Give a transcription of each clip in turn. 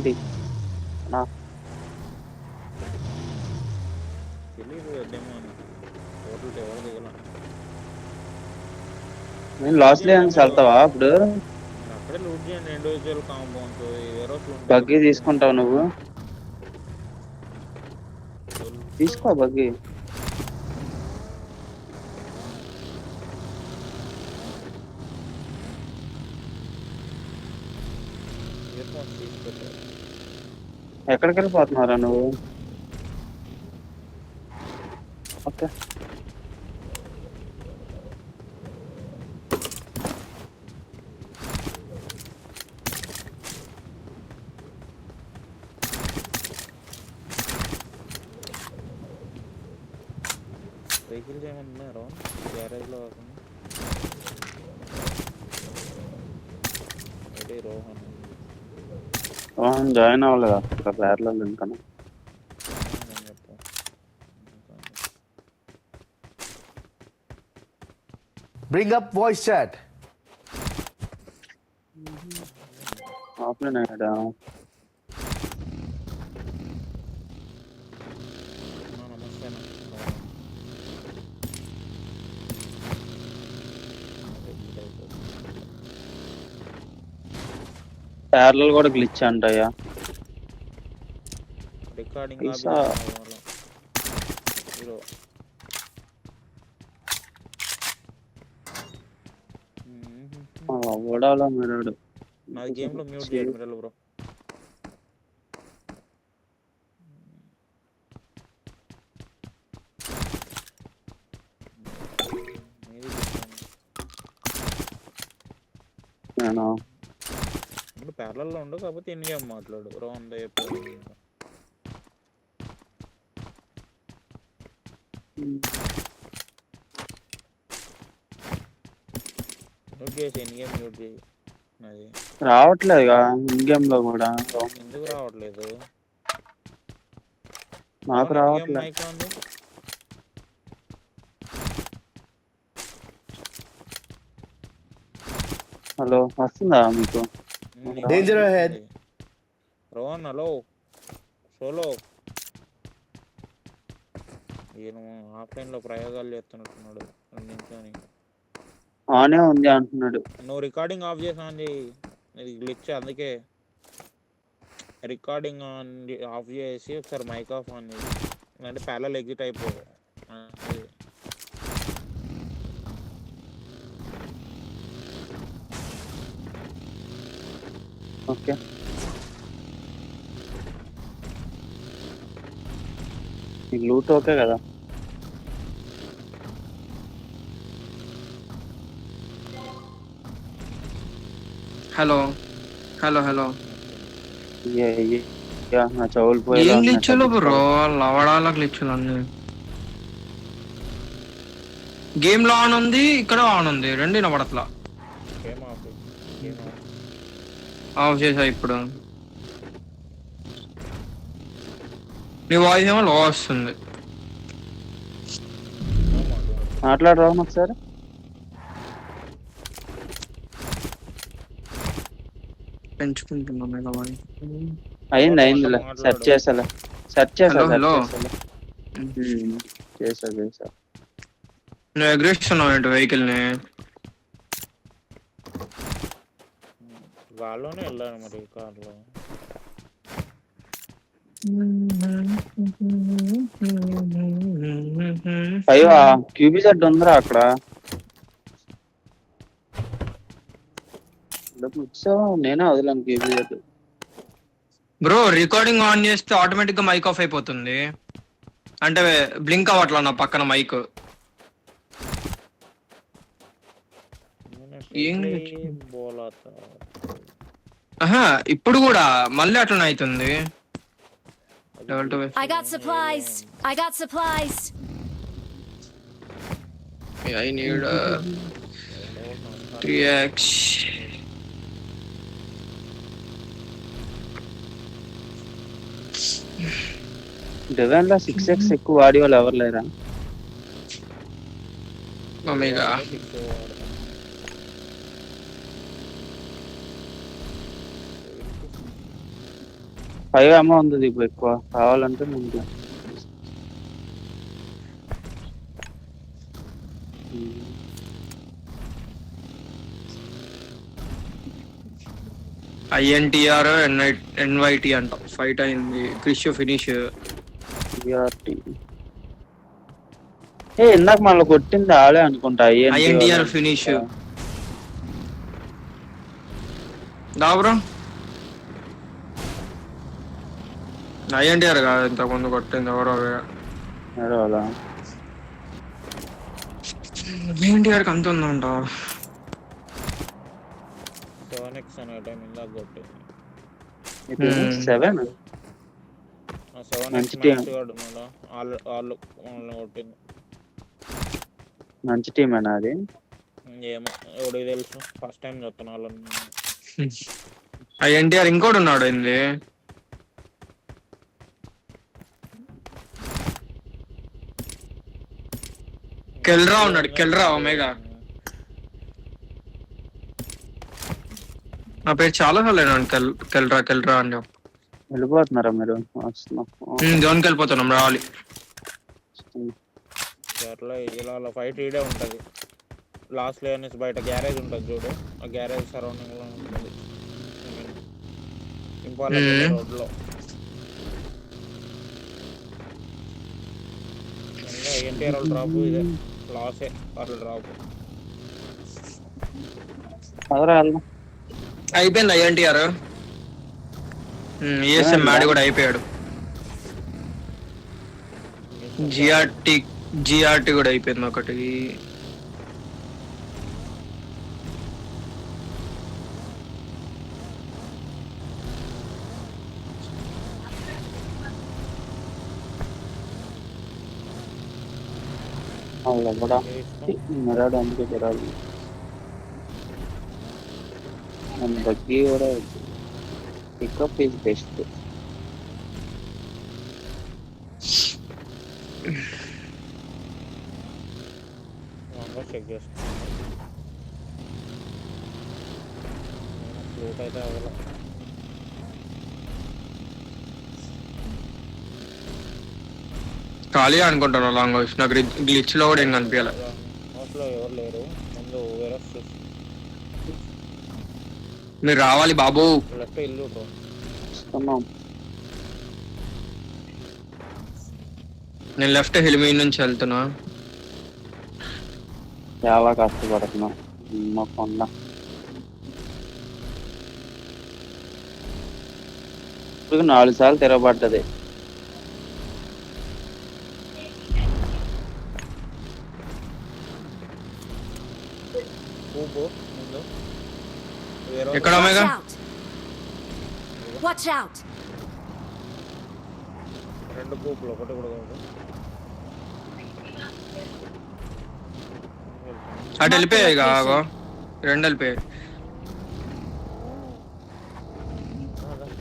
నా తెలీదు డెమో అని టోటల్ ఎవరు దిగల నేను లాస్ట్ లేన్స్ వెళ్తావా ఇప్పుడు అక్కడే లూట్ చేయండి ఇండివిజువల్ కాంపౌండ్స్ వేరే బగ్గి తీసుకుంటావు నువ్వు తీసుకో బగ్గి ఎక్కడికి వెళ్ళిపోతున్నారా నువ్వు ఓకే వెహికల్స్ ఏమన్నా ఉన్నారో గ్యారేజ్లో అదే రోహన్ జాయిన్ అవ్వలేదా ఇక్కడ పేర్లో ఇంకా Bring up voice chat. Offline అయ్యాడా ప్యారలల్ కూడా గ్లిచ్ అంటయ్యా రికార్డింగ్ ఓడాలో మీరాడు నాది గేమ్ లో మ్యూట్ చేయండి మిరల్ బ్రో నేను ఇప్పుడు ప్యారలల్ లో ఉండు కాకపోతే ఇన్ గేమ్ మాట్లాడు రోహన్ మ్యూట్ చేసి ఇన్ గేమ్ మ్యూట్ చేయి అది రావట్లేదుగా ఇన్ గేమ్ లో కూడా ఎందుకు రావట్లేదు నాకు రావట్లేదు హలో వస్తుందా మీకు Danger ahead. Rohan hello solo ఈయన ఆఫ్లైన్ లో ప్రయోగాలు చేస్తున్నట్టున్నాడు నించొని ఆనే ఉంది అంటున్నాడు నువ్వు రికార్డింగ్ ఆఫ్ చేసాను ఇది గ్లిచ్ అందుకే రికార్డింగ్ ఆన్ ఆఫ్ చేసి ఒకసారి మైక్ ఆఫ్ ఆన్ చేసి అంటే ప్యారలల్ ఎగ్జిట్ అయిపో ఓకే నీకు లూట్ ఓకే కదా హలో హలో హలో నా చెవులు పోయి ఏం గ్లిచ్చులు బ్రో లవడాల గ్లిచ్చులు అన్ని గేమ్ లో ఆన్ ఉంది ఇక్కడ ఆన్ ఉంది రెండు వినపడట్లా ఆఫ్ చేసా ఇప్పుడు నీ వాయిస్ ఏమో లో వస్తుంది మాట్లాడరా ఒకసారి పెంచుకుంటున్నా అయింది సెర్చ్ చేసాలే సెర్చ్ చేసా హలో చేసా నువ్వు ఎగ్రేస్తున్నావు ఏంటి వెహికల్ ని వాళ్ళలోనే వెళ్ళాను మరి కార్లో అయ్యో క్యూబిజెడ్ ఉందిరా అక్కడ నేనే వదిలాను క్యూబిజెడ్ బ్రో రికార్డింగ్ ఆన్ చేస్తే ఆటోమేటిక్ గా మైక్ ఆఫ్ అయిపోతుంది అంటే బ్లింక్ అవ్వట్లా నా పక్కన మైక్ ఇప్పుడు కూడా మళ్ళీ అట్లనే అవుతుంది I got supplies. I need 3x. Divine లో 6x ఎక్కువ వాడి వాళ్ళు ఎవరు లేరా ఒమేగా 5 ఏమో ఉంది దీపు ఎక్కువ కావాలంటే నేను INTR NYT అంట ఫైట్ అయింది క్రిష్ ఫినిష్ BRT. ఇందాక మళ్ళీ కొట్టింది ఆడే అనుకుంటా INTR ఫినిష్ దా బ్రో INTR కాదు ఇంతకుముందు కొట్టింది ఎవరో అలా INTR కి అంత ఉందంట 7x అనే టైం ఇందాక కొట్టింది 7 7x మ్యాచ్ కొట్టినాడు వాళ్ళు కొట్టింది మంచి టీం అన్నా అది. ఏమో ఎవడికి తెలుసు ఫస్ట్ టైం చెప్తున్నా వాళ్ళని. INTR ఇంకోటి ఉన్నాడు ఏంది కెల్రా ఉన్నాడు కెల్రా ఒమేగా నా పేరు చాలా సార్లు కెల్రా అని వెళ్ళిపోతున్నారా మీరు? జోన్కి వెళ్ళిపోతున్నాం రావాలి అట్లా ఇలా ఫైట్ ఈడే ఉంటుంది లాస్ట్ లో అనేసి బయట గ్యారేజ్ ఉంటుంది చూడు ఆ గ్యారేజ్ సరౌండింగ్ లో ఉంటుంది ఇంపార్టెంట్ రోడ్ లో ఎన్టీఆర్ వాళ్ళు డ్రాప్ ఇదే లాసే వాళ్ళు డ్రాప్ అయిపోయింది INTR ESM మ్యాడ్ కూడా అయిపోయాడు GRT కూడా అయిపోయింది ఒకటి కూడా మరాడు అందుకే జరాలి బగ్గి కూడా పికప్ ఈజ్ బెస్ట్. చెక్ చేసుకుంటాను ఫ్లూట్ అయితే అవ్వాలి ఖాళీ అనుకుంటాను లాంగ్ హౌస్ నాకు గ్లిచ్ లో కూడా ఏం కనిపించాలి హౌస్ లో ఎవరు లేరు ముందు వేరే మీరు రావాలి బాబు లెఫ్ట్ ఇల్లు నేను లెఫ్ట్ హిల్మీ నుంచి వెళ్తున్నా చాలా కష్టపడుతున్నా కొండ ఇప్పుడు 4 సార్లు తిరగబడ్డది. ఎక్కడ ఒమేగా రెండు కూపులు ఒకటి కూడా కాదు అటు వెళ్ళిపోయాయి కాగో రెండు వెళ్ళిపోయాయి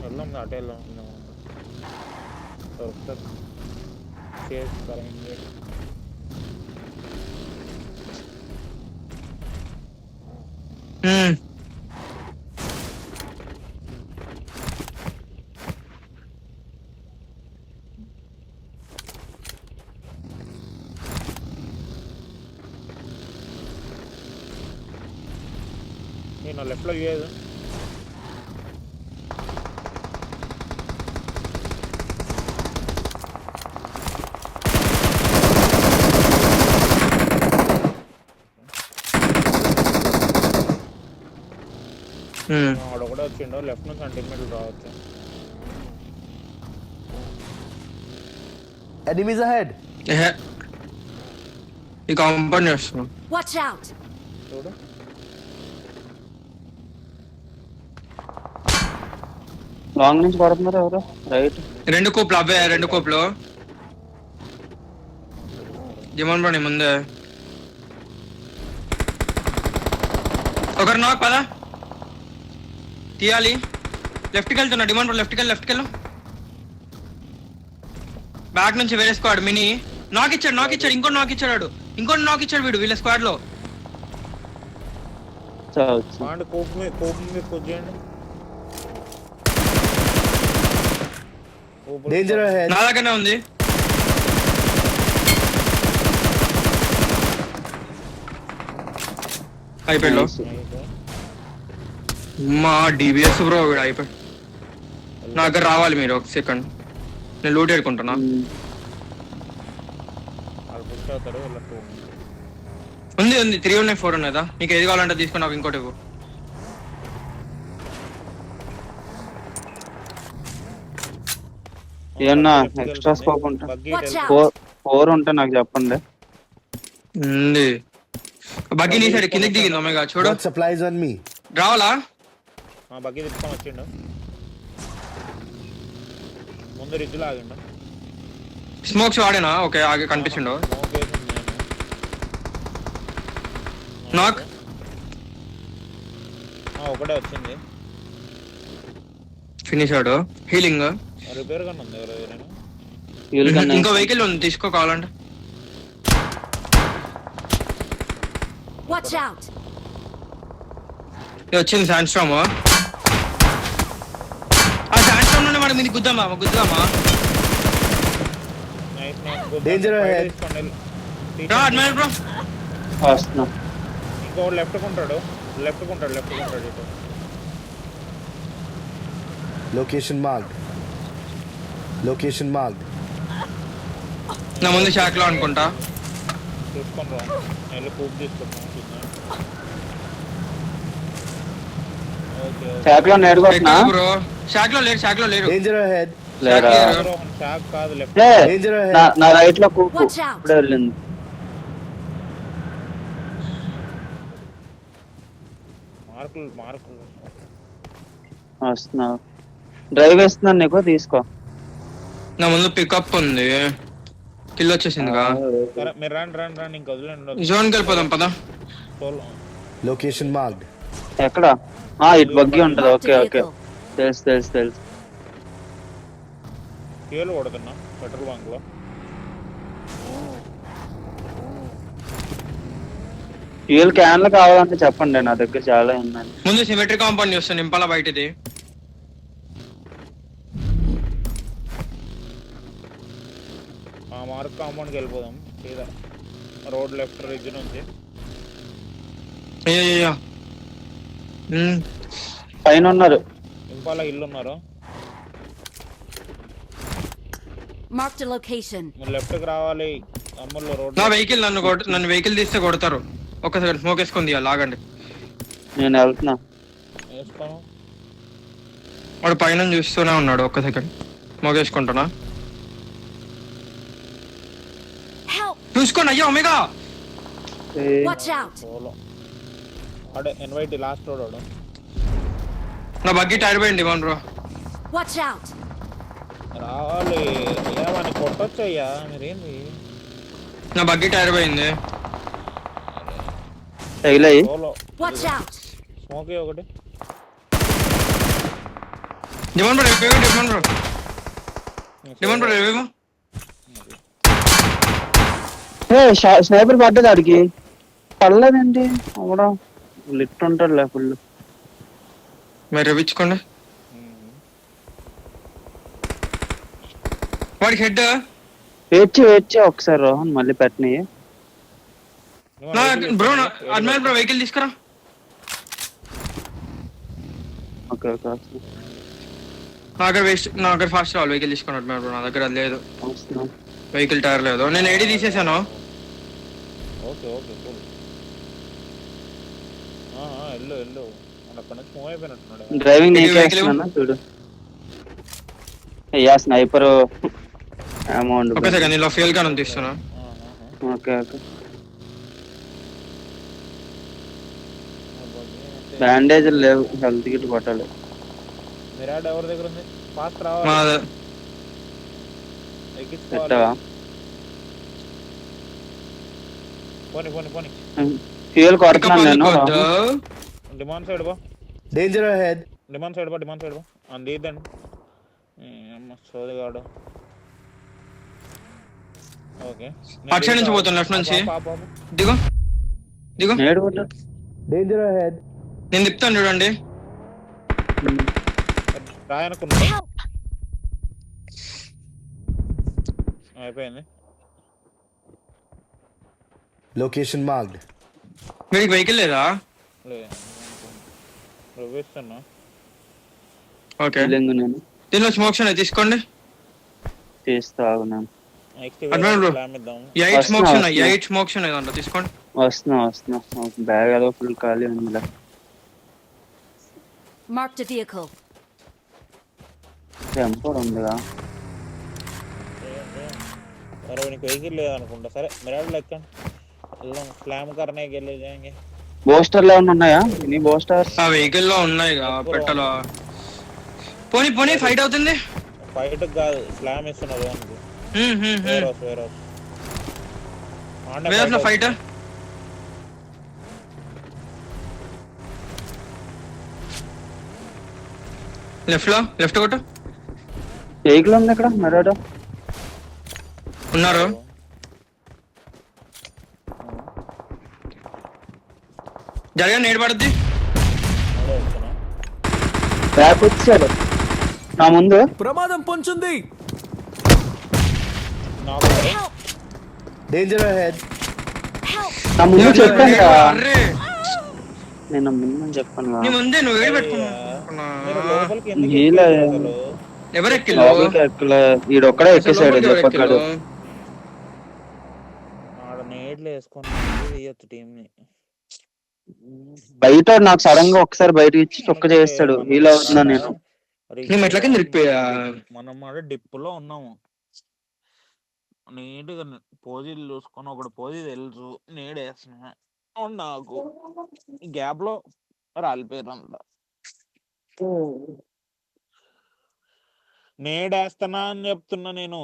వెళ్ళాం అటే వెళ్ళాం చేస్తారు నేను లెఫ్ట్లో లేదు వాడు కూడా వచ్చిండో లెఫ్ట్ నుంచి సెంటీమీటర్లు రావచ్చు Enemies ahead. ఈ కాంపౌండ్ చేస్తున్నాం చూడు లాంగ్ నుంచి పడుతున్నారు ఎవరు రైట్ రెండు కోప్లు అవే రెండు కోప్లు జమన్ పడి ముందే ఒకరు నాకు పదా తీయాలి లెఫ్ట్కి వెళ్తున్నా డిమాండ్ లెఫ్ట్కి వెళ్ళు బ్యాక్ నుంచి వేరే స్క్వాడ్ మినీ నాక్ ఇచ్చాడు ఇంకోటి నాక్ ఇచ్చాడు వీడు వీళ్ళ స్క్వాడ్ లో కోపం మీద కొద్దియండి Danger ahead. నా దగ్గరనే ఉంది. అయిపోయాడు మా డిబిఎస్ బ్రో వీడు అయిపోయి. నా దగ్గర రావాలి మీరు ఒక సెకండ్, నేను లూట్ ఎడుకుంటున్నా. ఉంది ఉంది 3 ఉన్నాయి 4 ఉన్నాయా? నీకు ఏది కావాలంటే తీసుకుని నాకు ఇంకోటి ఇవ్వు. ఏమన్నా ఎక్స్ట్రా స్కోప్ ఉంటే 4 ఉంటే నాకు చెప్పండి. ఉంది బగ్గి నీ సైడ్ కిందకి దిగింది. ఒమేగా చూడు. Got supplies on me. రావాలా? బగ్గి తిప్పుకొని వచ్చిండు. ముందు రిడ్జ్ లాగిండు. స్మోక్స్ వాడేనా? ఓకే ఆగే కనిపించిండు. నాక్ ఒకటే వచ్చింది. ఫినిష్ ఆడు. హీలింగ్ రిపేర్ గన్ ఉంది ఎవరైనా. ఇంకో వెహికల్ ఉంది తీసుకో కావాలంటే. Watch out. వచ్చింది శాండ్ స్టామ్. ఆ శాండ్ స్టామ్ నుండి మనం ఇది గుద్దామా? Danger ahead. రా అడ్మైర్ బ్రో. వస్తున్నా. ఇంకో లెఫ్ట్ కుంటాడు ఇటు. Location marked. నా ముందు షాక్ లో అనుకుంటా. చూసుకొని రా. వెళ్ళి కూప్ తీసుకున్నాం. షాక్ లో నేడుకొస్తున్నా. బ్రో షాక్ లో లేరు. Danger ahead. లేరా? షాక్ కాదు లెఫ్ట్. Danger ahead. నా రైట్ లో కూపు Watch out. ఇప్పుడే వెళ్ళింది. మార్కులు వస్తున్నా. డ్రైవ్ వేస్తున్నాను నీకు, తీసుకో. నా ముందు పికప్ ఉంది. కిల్ వచ్చేసిందిగా. సరే మీరు రండి ఇంకా వదిలేండి. జోన్కి వెళ్ళిపోదాం పదా. Location marked. ఎక్కడ? ఇటు బగ్గి ఉంటది. ఓకే తెలుసు. ఫ్యూయల్ కొడుతున్నా పెట్రోల్ బంక్ లో. ఫ్యూయల్ క్యాన్లు కావాలంటే చెప్పండి, నా దగ్గర చాలా ఉన్నాయి. ముందు సిమెట్రీ కాంపౌండ్ చూస్తాను నింపాల బయటది. మార్క్ కాంపౌండ్కి వెళ్ళిపోదాం సీదా. రోడ్ లెఫ్ట్ రిడ్జ్ నుంచి పైన ఉన్నారు. ఇంపాల ఇల్లు ఉన్నారు. Marked a location. లెఫ్ట్ కి రావాలి. అమ్ముల్లో రోడ్. నా వెహికల్ నన్ను వెహికల్ తీస్తే కొడతారు. ఒక్కసారి స్మోక్ వేసుకుంది లాగండి. నేను వెళ్తున్నా. వేసుకోను. వాడు పైన చూస్తూనే ఉన్నాడు. ఒక్క సెకండ్ స్మోక్ వేసుకుంటున్నా. చూసుకోండి. అయ్యో ఒమేగా. Watch out. సోలో అడే ఎన్వైటీ లాస్ట్ రోడ్. నా బగ్గి టైర్ పోయింది బ్రో. Watch out. రావాలి. ఏమని కొట్టొచ్చు అయ్యా మీరేంది. నా బగ్గి టైర్ పోయింది. తగిలాయి. సోలో. Watch out. స్మోక్ ఒకటి. Demand bro revive. స్నైపర్ పడ్డది ఆడికి. పడలేదండి అక్కడ లిఫ్ట్ ఉంటాడులే ఫుల్. మీరు రివిచ్చుకోండి. వాడికి హెడ్ వేచి ఒకసారి రోహన్ మళ్ళీ పెట్టినాయి. బ్రో అడ్మైర్ బ్రో వెహికల్ తీసుకురా. ఓకే నా దగ్గర ఫాస్ట్ రావాలి. వెహికల్ తీసుకుని అడ్మైర్ బ్రో. నా దగ్గర అది లేదు. వెహికల్ టైర్ లేదు. నేను ఏడీ తీసేసాను. Okay cool. వెళ్ళు అక్కడ నుంచి మూవ్ అయిపోయినట్టున్నాడు. డ్రైవింగ్ నేర్చేస్తున్నా చూడు. అయ్యా స్నైపర్ అమౌంట్. ఒక సెకండ్ ఇలా ఫెయిల్ గా తీస్తున్నా. ఓకే బ్యాండేజ్ లేవు. హెల్త్ కిట్ కొట్టాలి. మిరాడ్ ఎవరి దగ్గర ఉంది? ఫాస్ట్ రావాలి. పెట్టవా? పోనీ ఫ్యూయల్ కొడుతున్నాను నేను. డిమాండ్ సైడ్ బా. Danger ahead. డిమాండ్ సైడ్ బా. అందిద్దండి. సోదిగాడు. ఓకే అటు సైడ్ నుంచి పోతాను. లెఫ్ట్ నుంచి దిగు. Danger ahead. నేను తిప్పుతాను చూడండి. రాయనుకున్నా. అయిపోయింది. Location marked. మీకు వెహికల్ లేదా? లేదు చూపిస్తున్నా. ఓకే ఫీలింగ్ నేను దీనిలో స్మోక్స్ ఉన్నాయి తీసుకోండి. తీస్తా ఆగున్నాను. Next advance bro. ప్లాన్ ఇద్దాం. 8 స్మోక్స్ ఉన్నాయి, వస్తున్నా. 8 స్మోక్స్ ఉన్నాయి దాంట్లో తీసుకోండి. వస్తున్నా బ్యాగ్ ఏదో ఫుల్ ఖాళీ ఉందిలే. Marked a vehicle. టెంపర్ ఉందిగా. अरे నీకు వెహికల్ లేదనుకుంటా. సరే మిరాడ్ లెక్కండి. వెళ్దాం. స్లామ్ करने के लिए जाएंगे. బోస్టర్లు ఏమైనా ఉన్నాయా? నీ బోస్టర్స్ ఆ వెహికల్ లో ఉన్నాయి పెట్టాలా? పోనీ ఫైట్ అవుతుంది. ఫైట్ కాదు, స్లామ్ ఇస్తున్నారు అనుకో. వేర్ వేర్ లో ఫైట్. లెఫ్ట్ కొట్టు. వెహికల్ ఉంది ఇక్కడ మెరాడో. ఉన్నారు. జరిగా నేడు పడుద్ది. బ్యాక్ వచ్చాడు నా ముందు. ప్రమాదం పొంచుంది. Help! Danger ahead. Help! నా ముందు చెప్పాను కదా. అర్రే నేను ముందు చెప్పాను నీ కదా. ముందే నువ్వు వేడి పెట్టుకున్నా. లోపలికి ఎందుకు ఈలే. ఎక్కారు అసలు? ఎవరు ఎక్కిల్లు? లోపలికి ఎక్కలే. ఈడొక్కడే ఎక్కేసాడు చెప్పాడు. ఆడ నేడ్లు వేసుకొని తీయొచ్చు టీమ్ ని. బయట నాకు సడన్ గా ఒకసారి బయటకి ఇచ్చి చొక్క చేస్తాడు. ఇలా అవుతున్నా నేను. నేను మెట్ల కింద ఇరికిపోయా. మనం ఆడ డిప్ లో ఉన్నాము. నీట్ గా పోజీలు చూసుకొని ఒకటి పోజీ తెలుసు నేడేస్తున్నా. నాకు గ్యాప్ లో రాలిపోయారు అంత. నేడేస్తున్నా అని చెప్తున్నా నేను.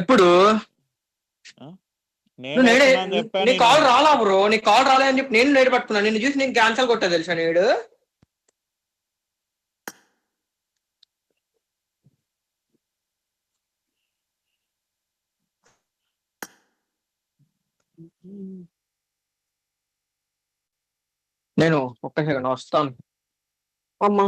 ఎప్పుడు నేడేస్తున్నా అని చెప్పాను. నీ కాల్ రాలా బ్రో? నీ కాల్ రాలే అని చెప్పి నేను నేడు పట్టుకున్నా. నిన్ను చూసి నేను క్యాన్సల్ కొట్టా తెలుసా నేడు. నేను ఒక్క సెకండ్ వస్తాను. అమ్మా